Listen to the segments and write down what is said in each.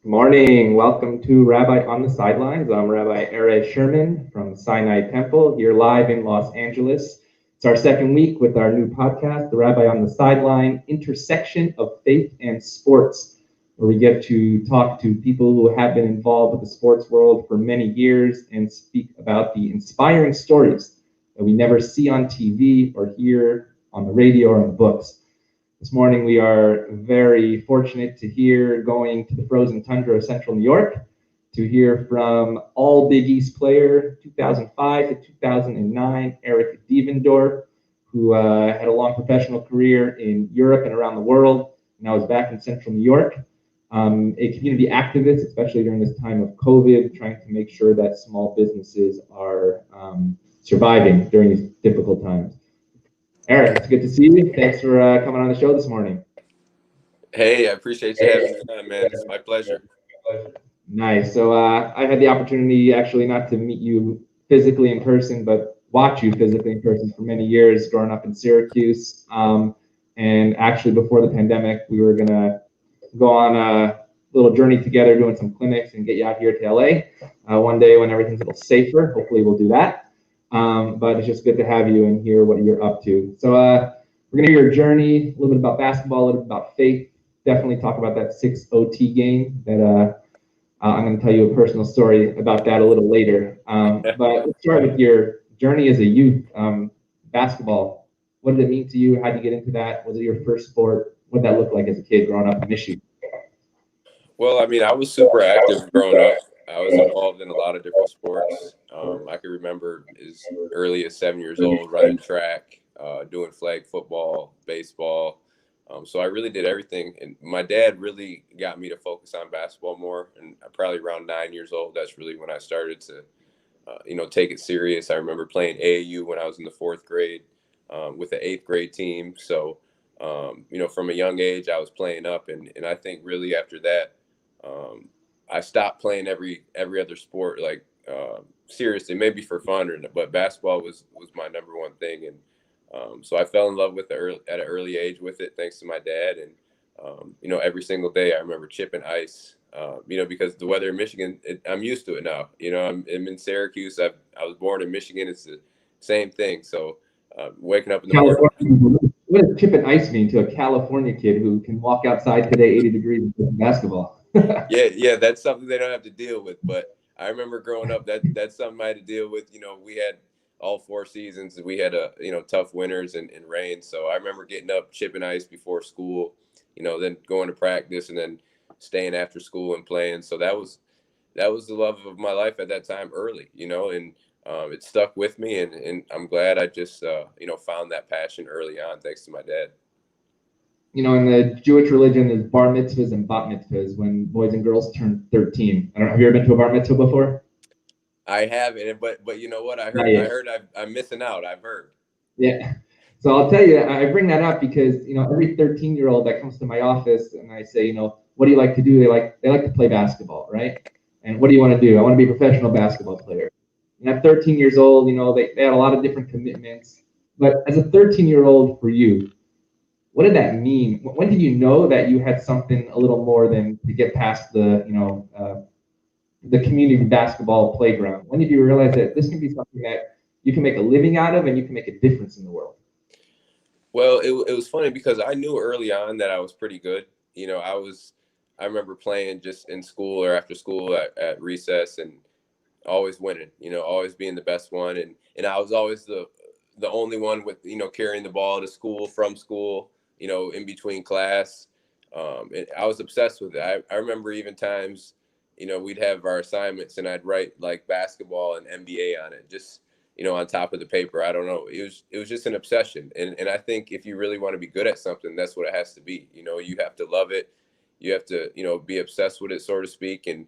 Morning. Welcome to Rabbi on the Sidelines. I'm Rabbi Eric Sherman from Sinai Temple, here live in Los Angeles. It's our second week with our new podcast, The Rabbi on the Sideline, Intersection of Faith and Sports, where we get to talk to people who have been involved with the sports world for many years and speak about the inspiring stories that we never see on TV or hear on the radio or in the books. This morning, we are very fortunate to hear going to the frozen tundra of central New York to hear from all Big East player 2005 to 2009, Eric Devendorf, who had a long professional career in Europe and around the world. Now is back in central New York, a community activist, especially during this time of COVID, trying to make sure that small businesses are surviving during these difficult times. Eric, it's good to see you. Thanks for coming on the show this morning. Hey, I appreciate you having me on, man. It's my pleasure. Nice. So I had the opportunity actually not to meet you physically in person, but watch you physically in person for many years growing up in Syracuse. And actually before the pandemic, we were going to go on a little journey together doing some clinics and get you out here to LA one day when everything's a little safer. Hopefully we'll do that. But it's just good to have you and hear what you're up to. So we're going to hear your journey, a little bit about basketball, a little bit about faith. Definitely talk about that 6 OT game that I'm going to tell you a personal story about that a little later. But let's start with your journey as a youth. Basketball, what did it mean to you? How did you get into that? Was it your first sport? What did that look like as a kid growing up in Michigan? Well, I mean, I was super active growing up. I was involved in a lot of different sports. I can remember as early as 7 years old running track, doing flag football, baseball. So I really did everything. And my dad really got me to focus on basketball more. And probably around 9 years old, that's really when I started to, take it serious. I remember playing AAU when I was in the fourth grade with the eighth grade team. So, from a young age, I was playing up. And I think really after that, I stopped playing every other sport, like seriously, maybe for fun, but basketball was my number one thing. And so I fell in love with it at an early age with it, thanks to my dad. And, every single day I remember chipping ice, because the weather in Michigan, I'm used to it now. I'm in Syracuse. I was born in Michigan. It's the same thing. So waking up in the morning. What does chipping ice mean to a California kid who can walk outside today 80 degrees and play basketball? Yeah, that's something they don't have to deal with. But I remember growing up, that's something I had to deal with. We had all 4 seasons. We had tough winters and rain. So I remember getting up, chipping ice before school, then going to practice and then staying after school and playing. So that was the love of my life at that time early, and it stuck with me. And I'm glad I just, found that passion early on, thanks to my dad. In the Jewish religion, there's bar mitzvahs and bat mitzvahs when boys and girls turn 13. I don't know, have you ever been to a bar mitzvah before? I haven't, but you know what? I heard I'm missing out. I've heard. Yeah. So I'll tell you, I bring that up because, every 13-year-old that comes to my office and I say, what do you like to do? They like to play basketball, right? And what do you want to do? I want to be a professional basketball player. And at 13 years old, they had a lot of different commitments. But as a 13-year-old for you, what did that mean? When did you know that you had something a little more than to get past the community basketball playground? When did you realize that this can be something that you can make a living out of and you can make a difference in the world? Well, it was funny because I knew early on that I was pretty good. I remember playing just in school or after school at recess and always winning, always being the best one. And I was always the only one with, carrying the ball to school, from school, in between class. And I was obsessed with it. I remember even times, we'd have our assignments and I'd write like basketball and NBA on it, just, on top of the paper. I don't know. It was just an obsession. And I think if you really want to be good at something, that's what it has to be. You have to love it. You have to, be obsessed with it, so to speak, and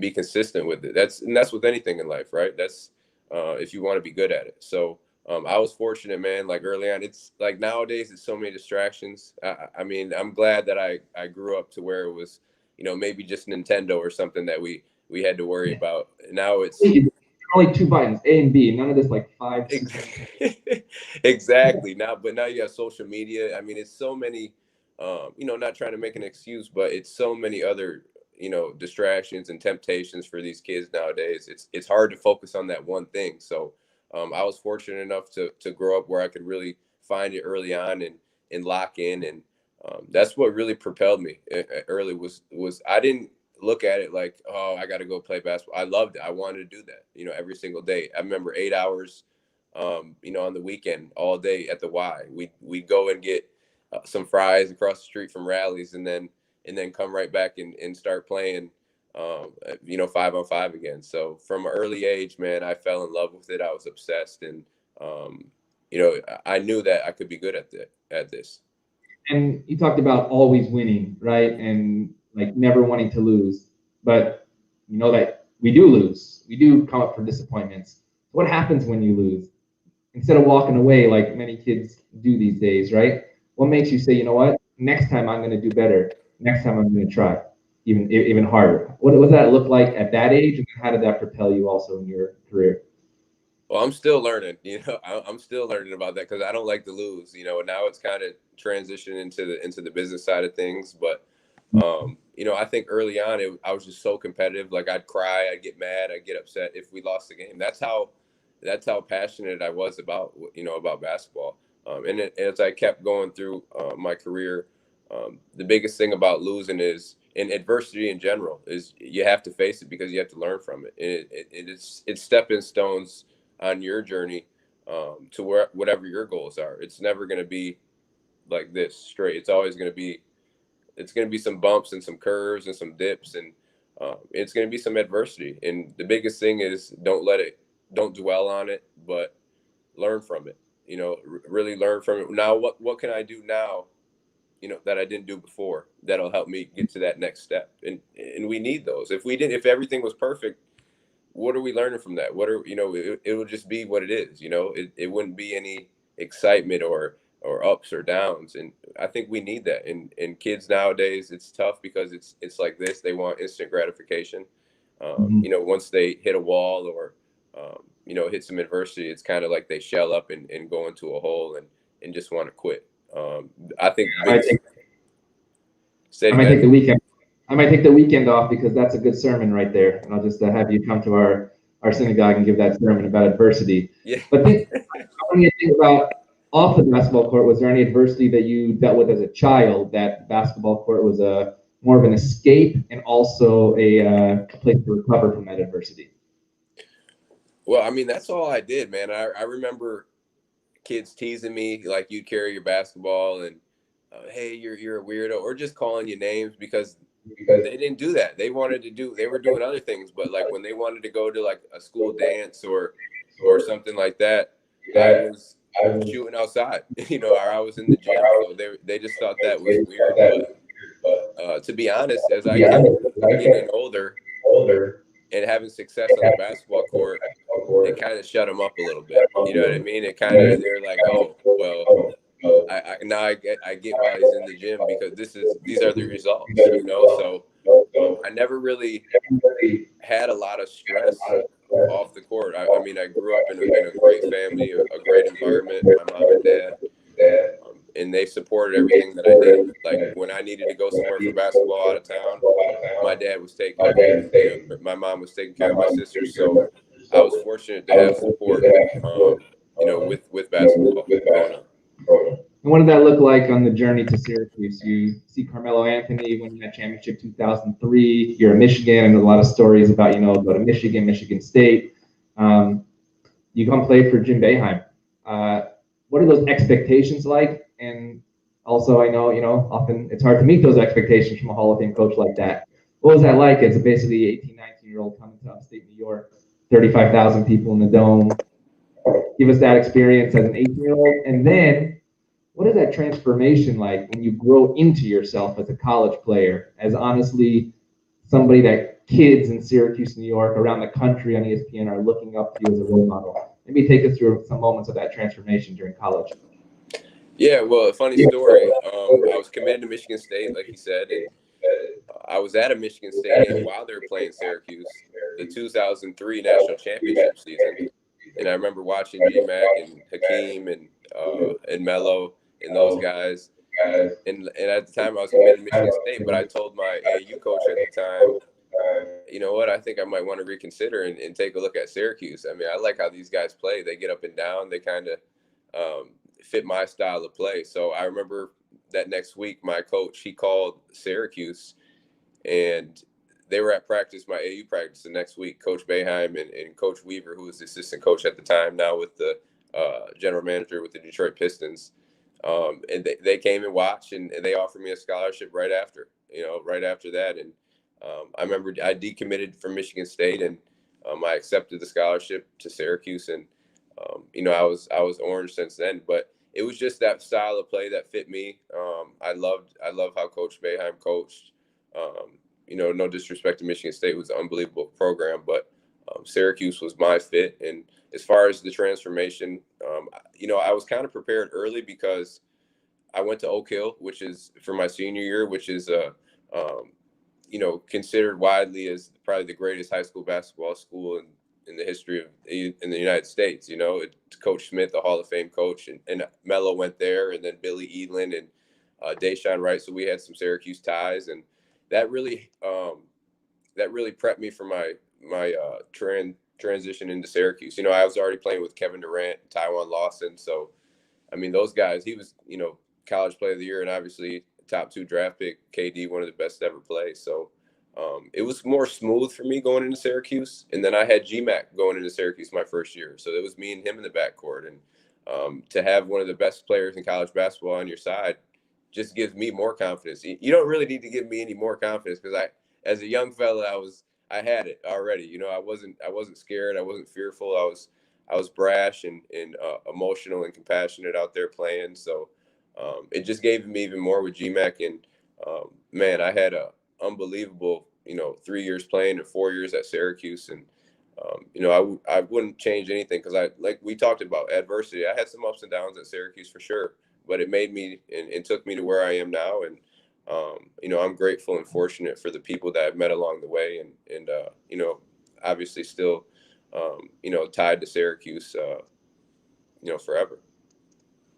be consistent with it. That's with anything in life, right? That's if you want to be good at it. So I was fortunate, man, like early on. It's like nowadays it's so many distractions. I mean, I'm glad that I grew up to where it was, maybe just Nintendo or something that we had to worry about. Now it's only 2 buttons, A and B, none of this like 5. Exactly. Now you have social media. I mean, it's so many, not trying to make an excuse, but it's so many other, distractions and temptations for these kids nowadays. It's hard to focus on that one thing. So I was fortunate enough to grow up where I could really find it early on and lock in. And that's what really propelled me early was I didn't look at it like, oh, I got to go play basketball. I loved it. I wanted to do that, every single day. I remember 8 hours, on the weekend, all day at the Y. We'd go and get some fries across the street from Rallies, and then come right back and start playing, 5-on-5 again. So from an early age, man, I fell in love with it. I was obsessed, and I knew that I could be good at this. And you talked about always winning, right? And like never wanting to lose, but you know that we do lose. We do come up for disappointments. What happens when you lose? Instead of walking away like many kids do these days, right? What makes you say, you know what? Next time I'm going to do better. Next time I'm going to try even harder. What does that look like at that age, and how did that propel you also in your career? Well, I'm still learning. I'm still learning about that because I don't like to lose. Now it's kind of transitioned into the business side of things, but I think early on I was just so competitive. Like I'd cry, I'd get mad, I'd get upset if we lost the game. That's how passionate I was about basketball. And as I kept going through my career, the biggest thing about losing is, in adversity in general, is you have to face it because you have to learn from it. And it's stepping stones on your journey to whatever your goals are. It's never going to be like this straight. It's always going to be. It's going to be some bumps and some curves and some dips, and it's going to be some adversity. And the biggest thing is don't dwell on it, but learn from it. Really learn from it. Now, what can I do now, that I didn't do before, that'll help me get to that next step? And we need those. If everything was perfect, what are we learning from that? It will just be what it is. It wouldn't be any excitement or ups or downs. And I think we need that. And kids nowadays, it's tough because it's like this. They want instant gratification. Once they hit a wall or hit some adversity, it's kind of like they shell up and go into a hole and just want to quit. I think I might take the weekend. I might take the weekend off because that's a good sermon right there, and I'll just have you come to our synagogue and give that sermon about adversity. Yeah. But when you think about off the basketball court, was there any adversity that you dealt with as a child that basketball court was more of an escape and also a place to recover from that adversity? Well, I mean, that's all I did, man. I remember kids teasing me like you'd carry your basketball and hey, you're a weirdo, or just calling you names because they didn't do that. They were doing other things, but like when they wanted to go to like a school dance or something like that, I was shooting outside, or I was in the gym. So they just thought that was weird. But to be honest, as I kept getting older and having success on the basketball court, it kind of shut them up a little bit. You know what I mean? It kind of, they're like, oh, well, I get why he's in the gym because these are the results, So I never really had a lot of stress off the court. I mean, I grew up in a great family, a great environment. My mom and dad, and they supported everything that I did. Like when I needed to go somewhere for basketball out of town, my dad was taking care of me. My mom was taking care of my sisters, so I was fortunate to have support, with basketball growing up. And what did that look like on the journey to Syracuse? You see Carmelo Anthony winning that championship 2003. You're in Michigan, and there's a lot of stories about, go to Michigan State. You come play for Jim Boeheim. What are those expectations like? And also, I know, often it's hard to meet those expectations from a Hall of Fame coach like that. What was that like as a basically 18, 19-year-old coming to upstate New York, 35,000 people in the Dome? Give us that experience as an 18-year-old. And then what is that transformation like when you grow into yourself as a college player, as honestly somebody that kids in Syracuse, New York, around the country on ESPN are looking up to you as a role model? Maybe take us through some moments of that transformation during college. Yeah, well, a funny story. I was committed to Michigan State, like you said, and I was at a Michigan Stadium while they were playing Syracuse, the 2003 national championship season. And I remember watching G-Mac and Hakeem and Melo and those guys. And at the time I was committed to Michigan State, but I told my AAU coach at the time, you know what, I think I might want to reconsider and take a look at Syracuse. I mean, I like how these guys play. They get up and down. They kind of fit my style of play. So I remember that next week, my coach, he called Syracuse, and they were at practice, my AU practice the next week. Coach Boeheim and Coach Weaver, who was the assistant coach at the time, now with the general manager with the Detroit Pistons. And they came and watched, and they offered me a scholarship right after that. And I remember I decommitted from Michigan State, and I accepted the scholarship to Syracuse. And, I was orange since then, but it was just that style of play that fit me. I love how Coach Boeheim coached. No disrespect to Michigan State, it was an unbelievable program, but Syracuse was my fit. And as far as the transformation, I was kind of prepared early because I went to Oak Hill, which is for my senior year, which is considered widely as probably the greatest high school basketball school in the history of in the United States. It's Coach Smith, a Hall of Fame coach, and Mello went there, and then Billy Edlin and Deshaun Wright. So we had some Syracuse ties, and that really prepped me for my transition into Syracuse. I was already playing with Kevin Durant, Tywan Lawson. So, I mean, those guys, he was, college player of the year, and obviously top 2 draft pick, KD, one of the best to ever play. So it was more smooth for me going into Syracuse. And then I had GMAC going into Syracuse my first year. So it was me and him in the backcourt. And to have one of the best players in college basketball on your side just gives me more confidence. You don't really need to give me any more confidence, because as a young fella, I had it already. I wasn't scared. I wasn't fearful. I was brash and emotional and compassionate out there playing. So it just gave me even more with GMAC. And man, I had a unbelievable 3 years playing and 4 years at Syracuse. And I wouldn't change anything, because like we talked about adversity. I had some ups and downs at Syracuse for sure, but it made me and took me to where I am now. And I'm grateful and fortunate for the people that I've met along the way, and obviously still, tied to Syracuse, forever.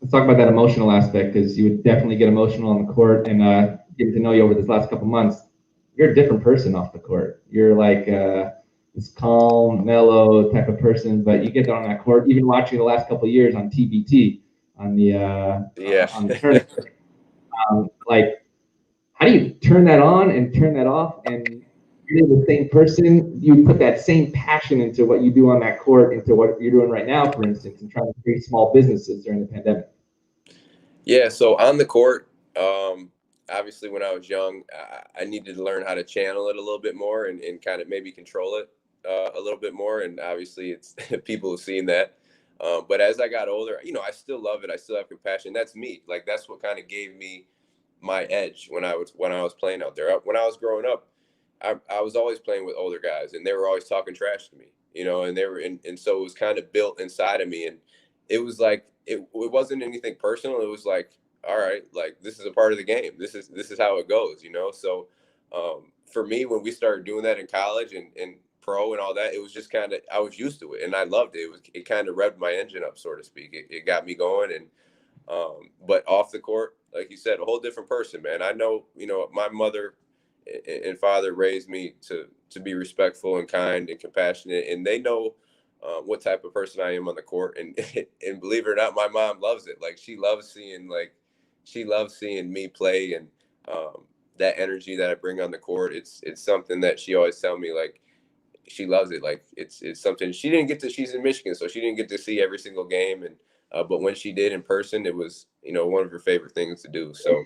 Let's talk about that emotional aspect, because you would definitely get emotional on the court, and getting to know you over this last couple months, you're a different person off the court. You're like this calm, mellow type of person, but you get on that court, even watching the last couple of years on TBT, on the tournament. How do you turn that on and turn that off, and you're the same person? You put that same passion into what you do on that court, into what you're doing right now, for instance, and trying to create small businesses during the pandemic. Yeah, so on the court, obviously when I was young, I needed to learn how to channel it a little bit more and kind of maybe control it a little bit more. And obviously it's people have seen that. But as I got older, I still love it. I still have compassion. That's me. Like, that's what kind of gave me my edge when I was playing out there. When I was growing up, I was always playing with older guys, and they were always talking trash to me, and they were, and so it was kind of built inside of me. And it was like, it wasn't anything personal. It was like, all right, like, this is a part of the game. This is how it goes, So for me, when we started doing that in college and pro and all that, it was just kind of, I was used to it, and I loved it. It kind of revved my engine up, so to speak. It got me going. And but off the court, like you said, a whole different person, man. I know, my mother and father raised me to be respectful and kind and compassionate, and they know what type of person I am on the court. And and believe it or not, my mom loves it. Like, she loves seeing me play, and that energy that I bring on the court. It's something that she always tell me, like, she loves it. Like, it's something she's in Michigan, so she didn't get to see every single game. And but when she did in person, it was, one of her favorite things to do. So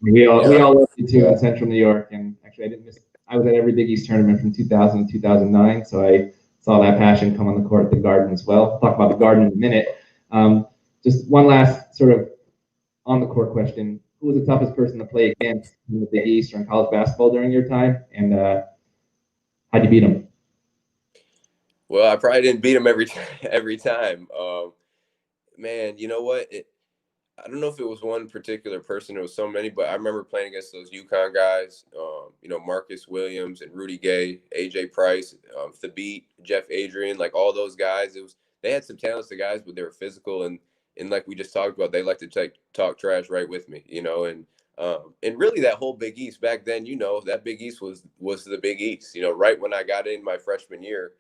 we all love you too in Central New York. And actually, I was at every Big East tournament from 2000 to 2009, so I saw that passion come on the court at the Garden as well. We'll talk about the Garden in a minute. Just one last sort of on the court question: who was the toughest person to play against in the Big East or in college basketball during your time, and how'd you beat them? Well, I probably didn't beat them every time. Man, you know what? I don't know if it was one particular person. There was so many, but I remember playing against those UConn guys. Marcus Williams and Rudy Gay, AJ Price, Thabit, Jeff Adrian, like all those guys. They had some talented guys, but they were physical, and and like we just talked about, they like to talk trash right with me, and really that whole Big East back then, that Big East was the Big East. Right when I got in my freshman year,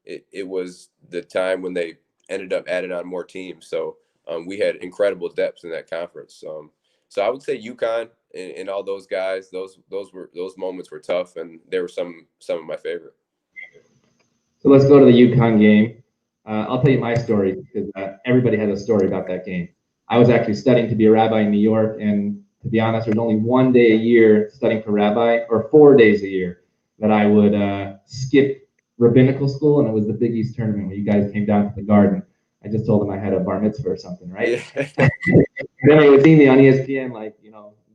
it was the time when they ended up adding on more teams. So we had incredible depth in that conference. So I would say UConn and all those guys, those moments were tough, and they were some of my favorite. So let's go to the UConn game. I'll tell you my story because everybody has a story about that game. I was actually studying to be a rabbi in New York, and to be honest, there's only one day a year studying for rabbi, or 4 days a year, that I would skip rabbinical school, and it was the Big East tournament when you guys came down to the Garden. I just told them I had a bar mitzvah or something, right? Yeah. Then they would see me on ESPN,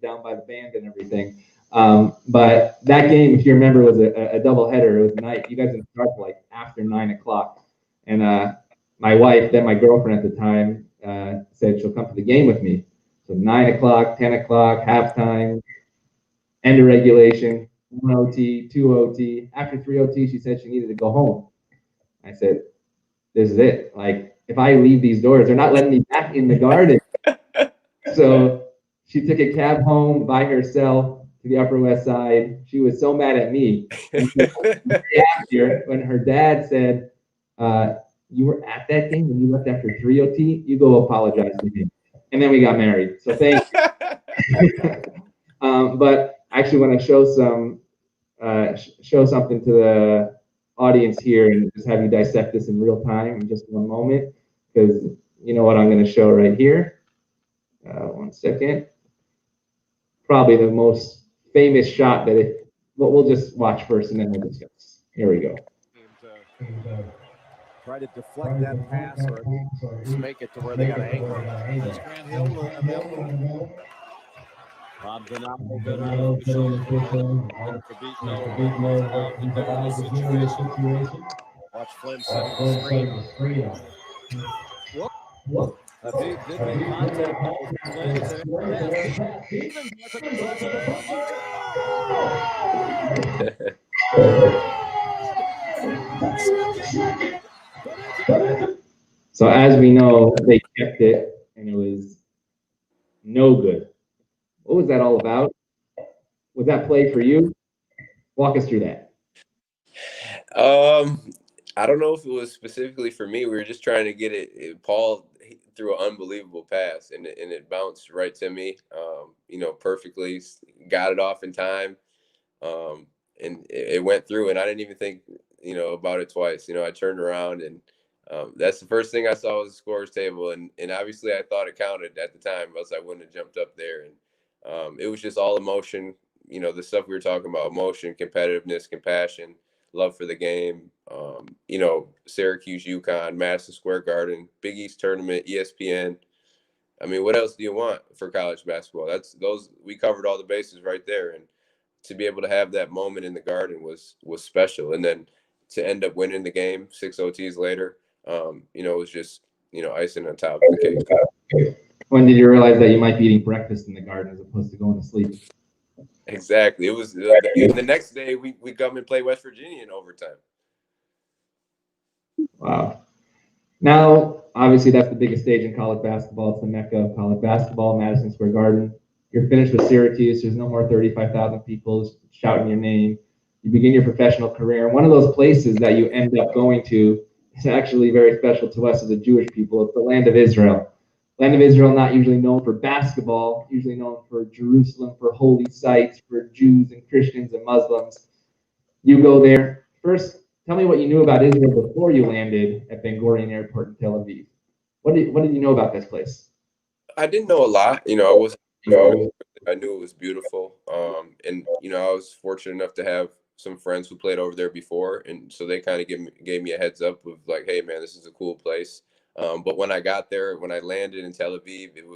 down by the band and everything. But that game, if you remember, was a doubleheader. It was night. You guys didn't start till after 9 o'clock. And my wife, then my girlfriend at the time, said she'll come to the game with me. So 9 o'clock, 10 o'clock, halftime, end of regulation, 1 OT, 2 OT. After 3 OT, she said she needed to go home. I said, this is it. If I leave these doors, they're not letting me back in the Garden. So she took a cab home by herself to the Upper West Side. She was so mad at me. After, when her dad said, you were at that game when you left after 3 OT, you go apologize to him. And then we got married. So thank you. But I actually want to show something to the audience here and just have you dissect this in real time in just one moment, because you know what I'm going to show right here. 1 second. Probably the most famous shot we'll just watch first and then we'll discuss. Here we go. Try to deflect that pass or just make it to where they got an angle. That's Grant Hill available. Bob Donato, situation. Watch Flynn setting the screen. Whoop. Did make contact with Flynn. So as we know, they kept it, and it was no good. What was that all about? Was that play for you? Walk us through that. I don't know if it was specifically for me. We were just trying to get it. Paul threw an unbelievable pass, and it bounced right to me. Perfectly. Got it off in time, and it went through. And I didn't even think, about it twice. I turned around, and that's the first thing I saw was the scorer's table, and obviously I thought it counted at the time, else I wouldn't have jumped up there. And it was just all emotion. The stuff we were talking about: emotion, competitiveness, compassion, love for the game. Syracuse, UConn, Madison Square Garden, Big East tournament, ESPN. I mean, what else do you want for college basketball? We covered all the bases right there, and to be able to have that moment in the Garden was special. And then to end up winning the game 6 OTs later, it was just icing on top of the cake. When did you realize that you might be eating breakfast in the Garden as opposed to going to sleep? Exactly. It was the next day we come and play West Virginia in overtime. Wow. Now, obviously, that's the biggest stage in college basketball. It's the mecca of college basketball, Madison Square Garden. You're finished with Syracuse. There's no more 35,000 people shouting your name. You begin your professional career. And one of those places that you end up going to is actually very special to us as a Jewish people. It's the land of Israel. Land of Israel, not usually known for basketball, usually known for Jerusalem, for holy sites, for Jews and Christians and Muslims. You go there. First, tell me what you knew about Israel before you landed at Ben Gurion Airport in Tel Aviv. What did you know about this place? I didn't know a lot. I knew it was beautiful. And I was fortunate enough to have some friends who played over there before, and so they kind of gave me a heads up of like, hey man, this is a cool place. But when I got there, when I landed in Tel Aviv, it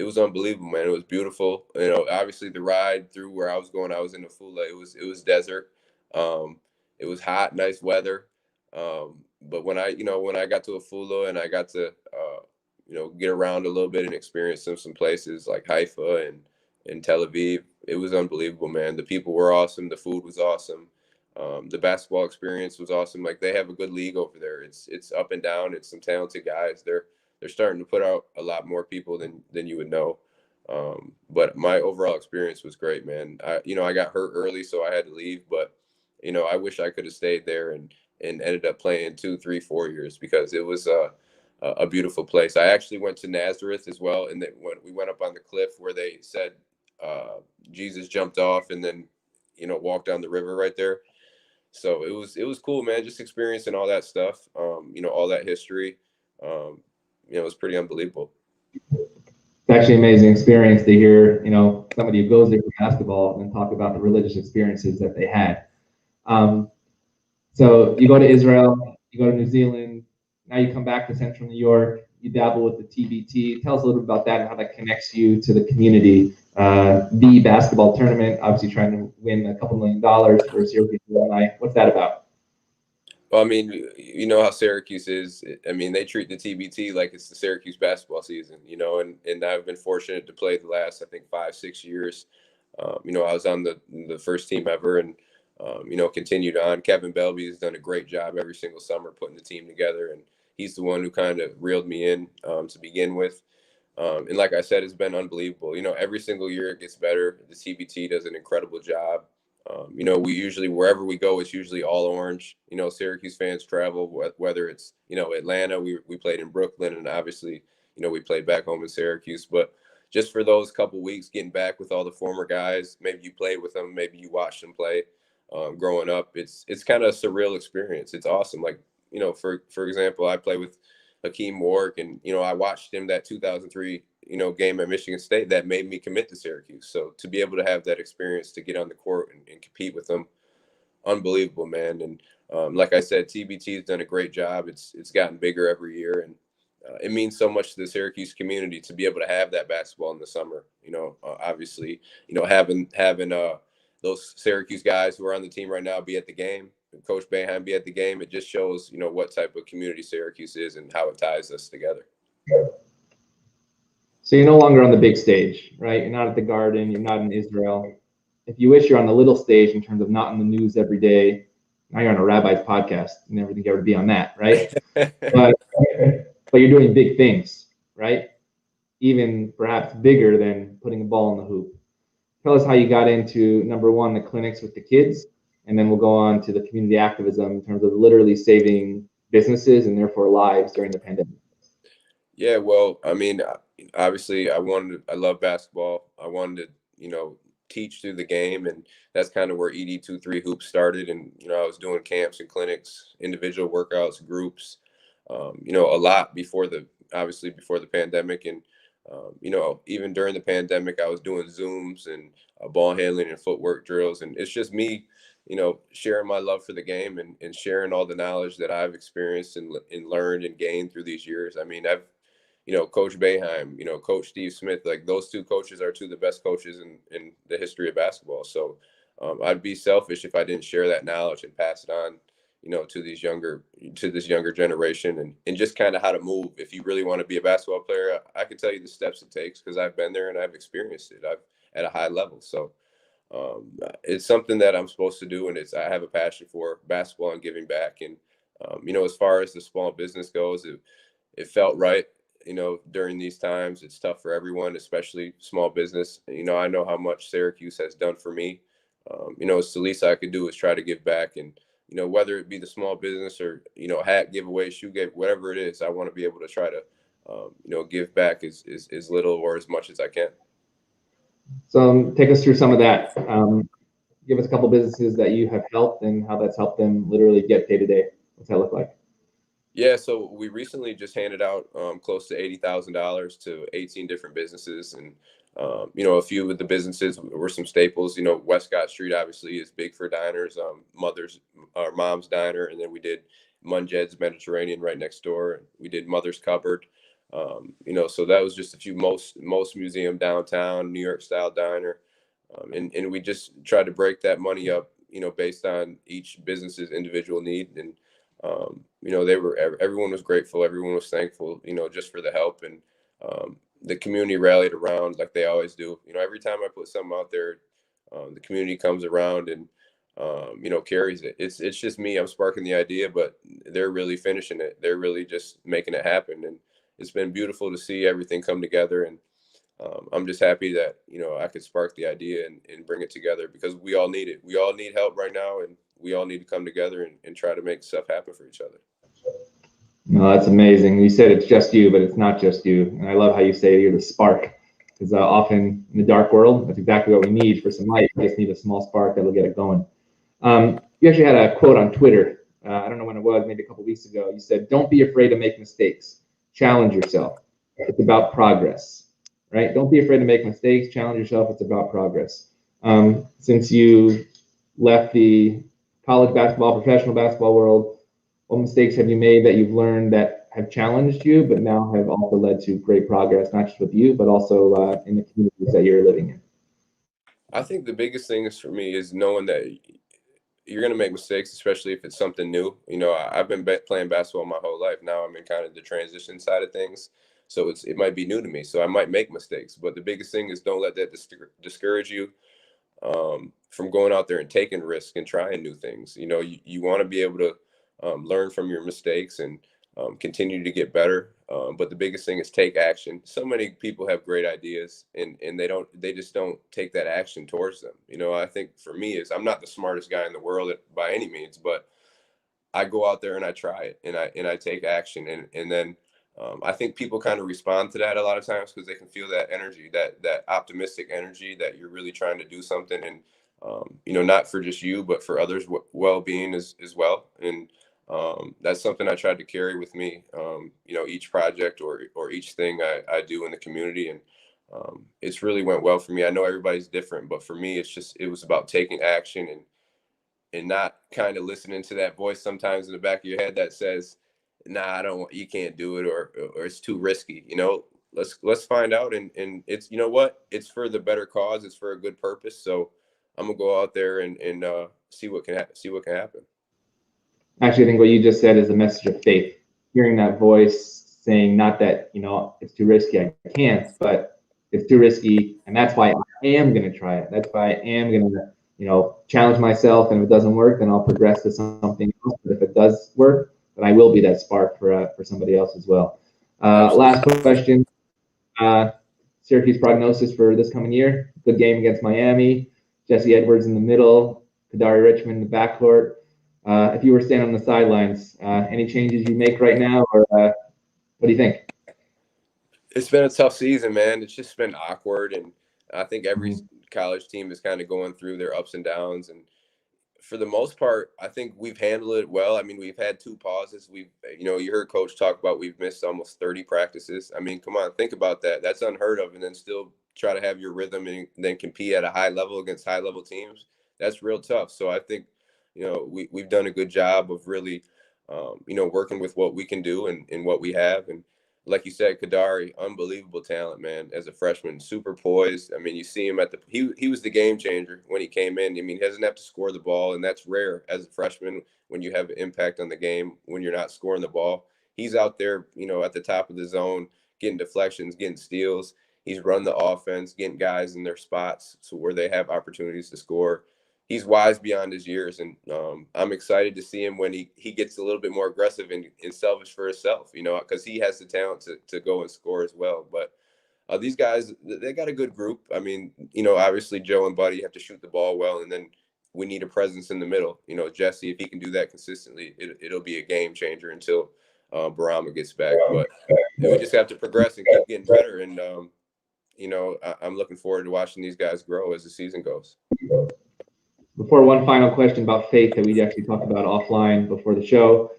was unbelievable, man. It was beautiful. Obviously the ride through where I was going, I was in Afula. It was desert. It was hot, nice weather. But when I got to Afula and I got to, get around a little bit and experience some places like Haifa and Tel Aviv, it was unbelievable, man. The people were awesome. The food was awesome. The basketball experience was awesome. Like, they have a good league over there. It's up and down. It's some talented guys. They're starting to put out a lot more people than you would know. But my overall experience was great, man. I got hurt early, so I had to leave. But I wish I could have stayed there and ended up playing 2, 3, 4 years, because it was a beautiful place. I actually went to Nazareth as well, and when we went up on the cliff where they said Jesus jumped off and then walked down the river right there. So it was cool, man. Just experiencing all that stuff, all that history. It was pretty unbelievable. It's actually an amazing experience to hear, somebody who goes there for basketball and talk about the religious experiences that they had. So you go to Israel, you go to New Zealand, now you come back to Central New York, you dabble with the TBT. Tell us a little bit about that and how that connects you to the community. The basketball tournament, obviously trying to win a couple $1 million for Syracuse alumni. What's that about? Well, I mean, you know how Syracuse is. I mean, they treat the TBT like it's the Syracuse basketball season, and I've been fortunate to play the last, I think, 5, 6 years. I was on the first team ever, and continued on. Kevin Belby has done a great job every single summer putting the team together, and he's the one who kind of reeled me in to begin with. And like I said, it's been unbelievable. Every single year it gets better. The TBT does an incredible job. We usually, wherever we go, it's usually all orange. Syracuse fans travel, whether it's, Atlanta, we played in Brooklyn, and obviously, we played back home in Syracuse. But just for those couple weeks, getting back with all the former guys, maybe you played with them, maybe you watched them play growing up. It's kind of a surreal experience. It's awesome. Like, for example, I play with Hakeem Warwick, and, I watched him that 2003, game at Michigan State that made me commit to Syracuse. So to be able to have that experience, to get on the court and compete with them, unbelievable, man. And like I said, TBT has done a great job. It's gotten bigger every year, and it means so much to the Syracuse community to be able to have that basketball in the summer. Obviously, having those Syracuse guys who are on the team right now be at the game, and Coach Boeheim be at the game. It just shows, what type of community Syracuse is and how it ties us together. So you're no longer on the big stage, right? You're not at the Garden. You're not in Israel. If you wish you're on the little stage in terms of not in the news every day, now you're on a rabbi's podcast. You never think you ever be on that, right? but you're doing big things, right? Even perhaps bigger than putting a ball in the hoop. Tell us how you got into, number one, the clinics with the kids, and then we'll go on to the community activism in terms of literally saving businesses and therefore lives during the pandemic. Yeah, well, I mean, obviously I love basketball. I wanted to, teach through the game, and that's kind of where ED23 Hoops started. And, I was doing camps and clinics, individual workouts, groups, a lot before the pandemic. And, even during the pandemic, I was doing Zooms and ball handling and footwork drills. And it's just me, sharing my love for the game and sharing all the knowledge that I've experienced and learned and gained through these years. I mean, I've, Coach Boeheim, Coach Steve Smith, like those two coaches are two of the best coaches in the history of basketball. So I'd be selfish if I didn't share that knowledge and pass it on, to this younger generation, and just kind of how to move. If you really want to be a basketball player, I can tell you the steps it takes, because I've been there and I've experienced it. I've at a high level. So it's something that I'm supposed to do, and I have a passion for basketball and giving back. And as far as the small business goes, it felt right. During these times, it's tough for everyone, especially small business. I know how much Syracuse has done for me. It's the least I could do is try to give back. And, whether it be the small business or, hat giveaway, shoe give, whatever it is, I want to be able to try to, give back as little or as much as I can. So take us through some of that. Give us a couple businesses that you have helped and how that's helped them literally get day to day. What's that look like? Yeah, so we recently just handed out close to $80,000 to 18 different businesses, and a few of the businesses were some staples. Westcott Street obviously is big for diners. Mom's Diner, and then we did Munjed's Mediterranean right next door. We did Mother's Cupboard. So that was just a few most museum downtown New York style diner, and we just tried to break that money up, based on each business's individual need. And everyone was grateful. Everyone was thankful, just for the help, and the community rallied around like they always do. Every time I put something out there, the community comes around, and carries it. It's just me. I'm sparking the idea, but they're really finishing it. They're really just making it happen. And it's been beautiful to see everything come together. And I'm just happy that, I could spark the idea and bring it together, because we all need it. We all need help right now, and we all need to come together and try to make stuff happen for each other. No, that's amazing. You said it's just you, but it's not just you. And I love how you say you're the spark, because often in the dark world, that's exactly what we need for some light. We just need a small spark that'll get it going. You actually had a quote on Twitter. I don't know when it was, maybe a couple weeks ago. You said, "Don't be afraid to make mistakes. Challenge yourself. It's about progress." Right? Don't be afraid to make mistakes. Challenge yourself. It's about progress. Since you left the college basketball, professional basketball world, what mistakes have you made that you've learned that have challenged you, but now have also led to great progress, not just with you, but also in the communities that you're living in? I think the biggest thing is for me is knowing that you're going to make mistakes, especially if it's something new. I've been playing basketball my whole life. Now I'm in kind of the transition side of things. So it might be new to me. So I might make mistakes. But the biggest thing is don't let that discourage you from going out there and taking risks and trying new things. You want to be able to learn from your mistakes and continue to get better. But the biggest thing is take action. So many people have great ideas and they just don't take that action towards them. I think for me is I'm not the smartest guy in the world by any means, but I go out there and I try it and I take action. And then I think people kind of respond to that a lot of times because they can feel that energy, that optimistic energy that you're really trying to do something and, not for just you, but for others' well-being as well. And that's something I tried to carry with me, each project or each thing I do in the community. And it's really went well for me. I know everybody's different, but for me, it was about taking action and not kind of listening to that voice sometimes in the back of your head that says, nah, you can't do it, or it's too risky. Let's find out. And it's, it's for the better cause. It's for a good purpose. So I'm gonna go out there and see what can happen. Actually, I think what you just said is a message of faith. Hearing that voice saying, not that, it's too risky, I can't, but it's too risky. And that's why I am going to try it. That's why I am going to, challenge myself. And if it doesn't work, then I'll progress to something else. But if it does work, then I will be that spark for somebody else as well. Last question. Syracuse prognosis for this coming year. Good game against Miami. Jesse Edwards in the middle. Kadari Richmond in the backcourt. If you were standing on the sidelines, any changes you make right now, or what do you think? It's been a tough season, man. It's just been awkward, and I think every college team is kind of going through their ups and downs. And for the most part, I think we've handled it well. I mean, we've had 2 pauses. You heard Coach talk about we've missed almost 30 practices. I mean, come on, think about that. That's unheard of. And then still try to have your rhythm and then compete at a high level against high level teams. That's real tough. So I think, we've done a good job of really, working with what we can do and what we have. And like you said, Kadari, unbelievable talent, man. As a freshman, super poised. I mean, you see him he was the game changer when he came in. I mean, he doesn't have to score the ball, and that's rare as a freshman when you have an impact on the game when you're not scoring the ball. He's out there, at the top of the zone, getting deflections, getting steals. He's run the offense, getting guys in their spots so where they have opportunities to score. He's wise beyond his years, and I'm excited to see him when he gets a little bit more aggressive and selfish for himself, because he has the talent to go and score as well. But these guys, they got a good group. I mean, obviously Joe and Buddy have to shoot the ball well, and then we need a presence in the middle. Jesse, if he can do that consistently, it'll be a game changer until Barama gets back. But we just have to progress and keep getting better. And, I'm looking forward to watching these guys grow as the season goes. Before, one final question about faith that we actually talked about offline before the show.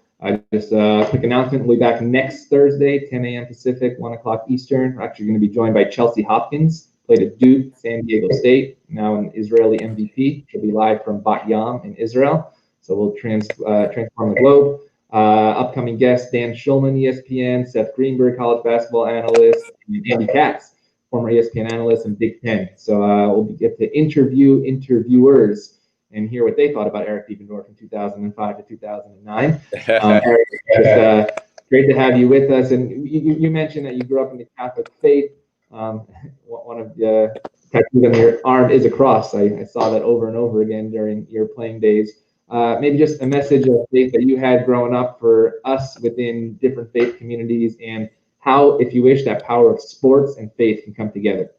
Just a quick announcement. We'll be back next Thursday, 10 a.m. Pacific, 1 o'clock Eastern. We're actually going to be joined by Chelsea Hopkins, played at Duke, San Diego State, now an Israeli MVP. She'll be live from Bat Yam in Israel. So we'll transform the globe. Upcoming guests, Dan Schulman, ESPN, Seth Greenberg, college basketball analyst, and Andy Katz, former ESPN analyst and Big Ten. So we'll get to interview interviewers and hear what they thought about Eric Devendorf from 2005 to 2009. Eric, it's great to have you with us. And you mentioned that you grew up in the Catholic faith. One of the tattooed on your arm is a cross. I saw that over and over again during your playing days. Maybe just a message of faith that you had growing up for us within different faith communities, and how, if you wish, that power of sports and faith can come together.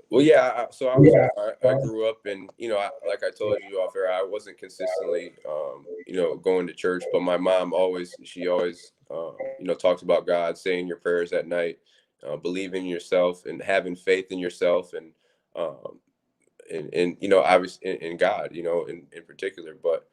Well, yeah. I grew up in, like I told you off air, I wasn't consistently, going to church, but my mom she always, talks about God, saying your prayers at night, believing in yourself and having faith in yourself, and obviously in God, in particular. But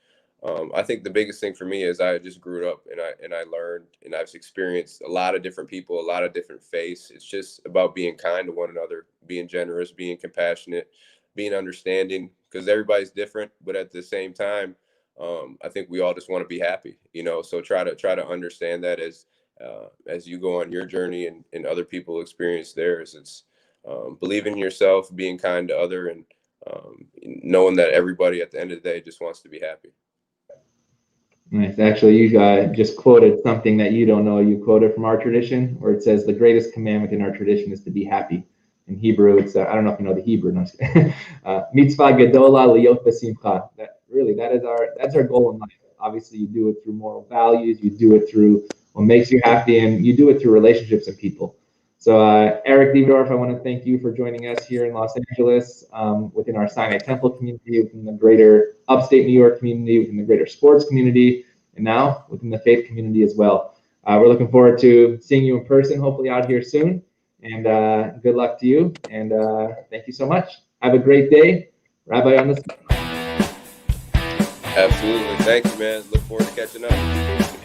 I think the biggest thing for me is I just grew up and I learned, and I've experienced a lot of different people, a lot of different faiths. It's just about being kind to one another, being generous, being compassionate, being understanding, because everybody's different. But at the same time, I think we all just want to be happy, so try to understand that as you go on your journey and other people experience theirs. It's believing in yourself, being kind to other, and knowing that everybody at the end of the day just wants to be happy. Nice. Actually, you just quoted something that you don't know. You quoted from our tradition, where it says the greatest commandment in our tradition is to be happy. In Hebrew, it's I don't know if you know the Hebrew. No, mitzvah gedola liot b'simcha. That's our goal in life. Obviously, you do it through moral values. You do it through what makes you happy, and you do it through relationships and people. So, Eric Devendorf, I want to thank you for joining us here in Los Angeles, within our Sinai Temple community, within the greater upstate New York community, within the greater sports community, and now within the faith community as well. We're looking forward to seeing you in person, hopefully out here soon. And good luck to you. And thank you so much. Have a great day. Rabbi on the Absolutely. Thank you, man. Look forward to catching up.